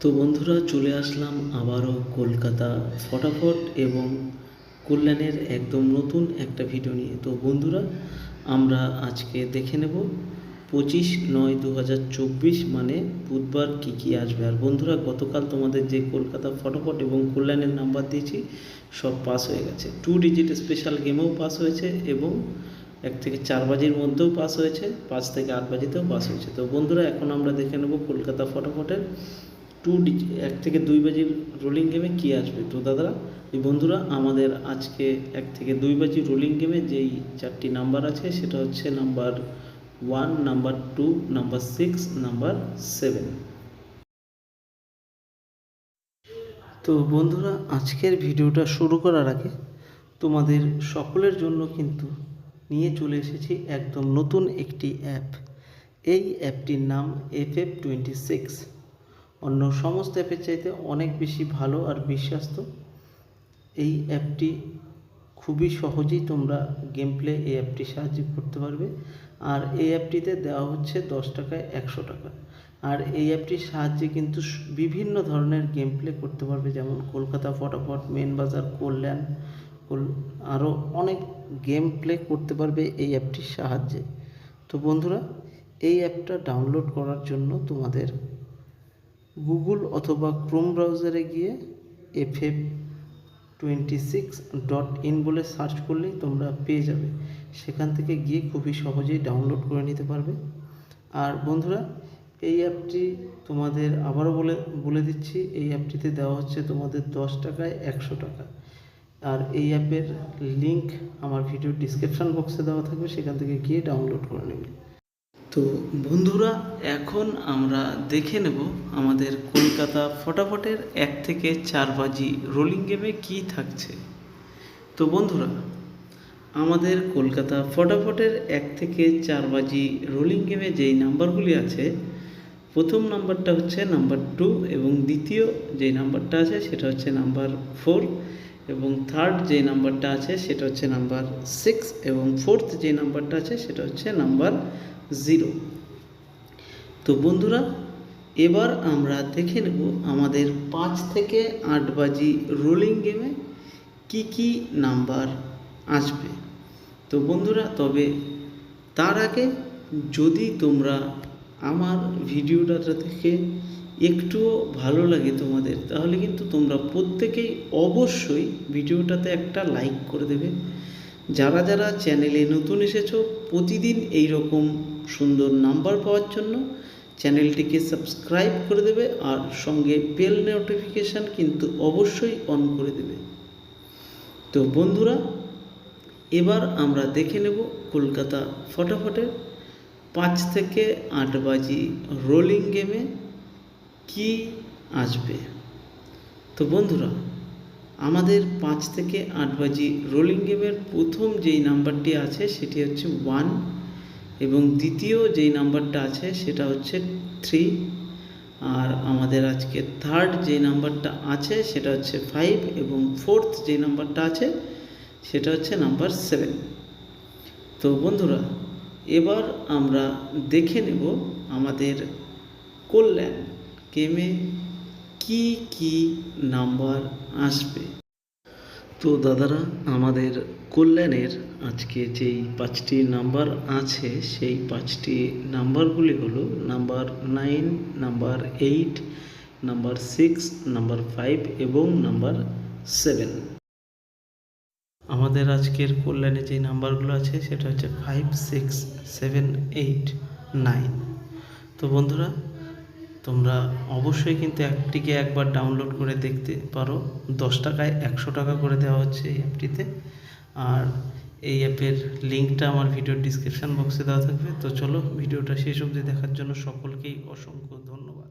তো বন্ধুরা চলে আসলাম আবারও কলকাতা ফটাফট এবং কল্যাণের একদম নতুন একটা ভিডিও নিয়ে। তো বন্ধুরা আমরা আজকে দেখে নেব 25/9/2024 মানে বুধবার কী আসবে। আর বন্ধুরা গতকাল তোমাদের যে কলকাতা ফটাফট এবং কল্যাণের নাম্বার দিয়েছি সব পাস হয়ে গেছে। 2 ডিজিট স্পেশাল গেমেও পাস হয়েছে এবং 1 থেকে 4 বাজির মধ্যেও পাস হয়েছে, 5 থেকে 8 বাজিতেও পাস হয়েছে। তো বন্ধুরা এখন আমরা দেখে নেব কলকাতা ফটাফটের 1 থেকে 2 বাজির রোলিং গেমে কী আসবে। তো দাদারা এই বন্ধুরা আমাদের আজকে 1 থেকে 2 বাজির রোলিং গেমে যেই 4টি নাম্বার আছে সেটা হচ্ছে নাম্বার 1, নাম্বার 2, নাম্বার 6, নাম্বার 7। তো বন্ধুরা আজকের ভিডিওটা শুরু করার আগে তোমাদের সকলের জন্য কিন্তু নিয়ে চলে এসেছি একদম নতুন একটি অ্যাপ। এই অ্যাপটির নাম FF26। অন্য সমস্ত অ্যাপের চাইতে অনেক বেশি ভালো আর বিশ্বস্ত। এই অ্যাপটি খুবই সহজেই তোমরা গেম প্লে এই অ্যাপটি সাহায্য করতে পারবে। আর এই অ্যাপটিতে দেওয়া হচ্ছে 10 টাকায় 100 টাকা। আর এই অ্যাপটির সাহায্যে কিন্তু বিভিন্ন ধরনের গেম প্লে করতে পারবে, যেমন কলকাতা ফটাফট, মেন বাজার, কল্যাণ, আরও অনেক গেম প্লে করতে পারবে এই অ্যাপটির সাহায্যে। তো বন্ধুরা এই অ্যাপটা ডাউনলোড করার জন্য তোমাদের গুগল অথবা ক্রোম ব্রাউজারে গিয়ে FF26.in বলে সার্চ করলেই তোমরা পেয়ে যাবে। সেখান থেকে গিয়ে খুবই সহজেই ডাউনলোড করে নিতে পারবে। আর বন্ধুরা এই অ্যাপটি তোমাদের আবারও বলে দিচ্ছি, এই অ্যাপটিতে দেওয়া হচ্ছে তোমাদের 10 টাকায় 100 টাকা। আর এই অ্যাপের লিঙ্ক আমার ভিডিওর ডিসক্রিপশান বক্সে দেওয়া থাকবে, সেখান থেকে গিয়ে ডাউনলোড করে নেবে। তো বন্ধুরা এখন আমরা দেখে নেব আমাদের কলকাতা ফটাফটের 1 থেকে 4 বাজি রোলিং গেমে কী থাকছে। তো বন্ধুরা আমাদের কলকাতা ফটাফটের 1 থেকে 4 বাজি রোলিং গেমে যেই নাম্বারগুলি আছে, প্রথম নাম্বারটা হচ্ছে নাম্বার 2 এবং দ্বিতীয় যেই নাম্বারটা আছে সেটা হচ্ছে নাম্বার 4 এবং থার্ড যে নাম্বারটা আছে সেটা হচ্ছে নাম্বার 6 এবং ফোর্থ যে নাম্বারটা আছে সেটা হচ্ছে নাম্বার 0। তো বন্ধুরা এবার আমরা দেখে নেব আমাদের 5 থেকে 8 বাজি রোলিং গেমে কি নাম্বার আসবে। তো বন্ধুরা তবে তার আগে যদি তোমরা আমার ভিডিওটা দেখে একটুও ভালো লাগে তোমাদের, তাহলে কিন্তু তোমরা প্রত্যেকেই অবশ্যই ভিডিওটাতে একটা লাইক করে দেবে। যারা যারা চ্যানেলে নতুন এসেছো প্রতিদিন এই রকম সুন্দর নাম্বার পাওয়ার জন্য চ্যানেলটিকে সাবস্ক্রাইব করে দেবে আর সঙ্গে বেল নোটিফিকেশান কিন্তু অবশ্যই অন করে দেবে। তো বন্ধুরা এবার আমরা দেখে নেব কলকাতা ফটাফটের 5 থেকে 8 বাজি রোলিং গেমে কি আসবে। তো বন্ধুরা আমাদের 5 থেকে 8 বাজি রোলিং গেমের প্রথম যেই নাম্বারটি আছে সেটি হচ্ছে 1 এবং দ্বিতীয় যেই নাম্বারটা আছে সেটা হচ্ছে 3। আর আমাদের আজকে থার্ড যে নাম্বারটা আছে সেটা হচ্ছে 5 এবং ফোর্থ যে নাম্বারটা আছে সেটা হচ্ছে নাম্বার 7। তো বন্ধুরা এবার আমরা দেখে নেব আমাদের কল্যাণ গেমে কি নাম্বার আসবে। তো দাদারা আমাদের কল্যাণের আজকে যেই 5টি নাম্বার আছে সেই 5টি নাম্বারগুলি হলো নাম্বার 9, নাম্বার 8, নাম্বার 6, নাম্বার 5 এবং নাম্বার 7। আমাদের আজকের কল্যাণে যে নাম্বারগুলো আছে সেটা হচ্ছে 5, 6, 7, 8, 9। তো বন্ধুরা তোমরা অবশ্যই কিন্তু অ্যাপটিকে একবার ডাউনলোড করে দেখতে পারো। 10 টাকায় 100 টাকা করে দেওয়া হচ্ছে এই অ্যাপটিতে। আর এই অ্যাপের লিঙ্কটা আমার ভিডিওর ডিসক্রিপশান বক্সে দেওয়া থাকবে। তো চলো ভিডিওটা শেষ অবধি দেখার জন্য সকলকেই অসংখ্য ধন্যবাদ।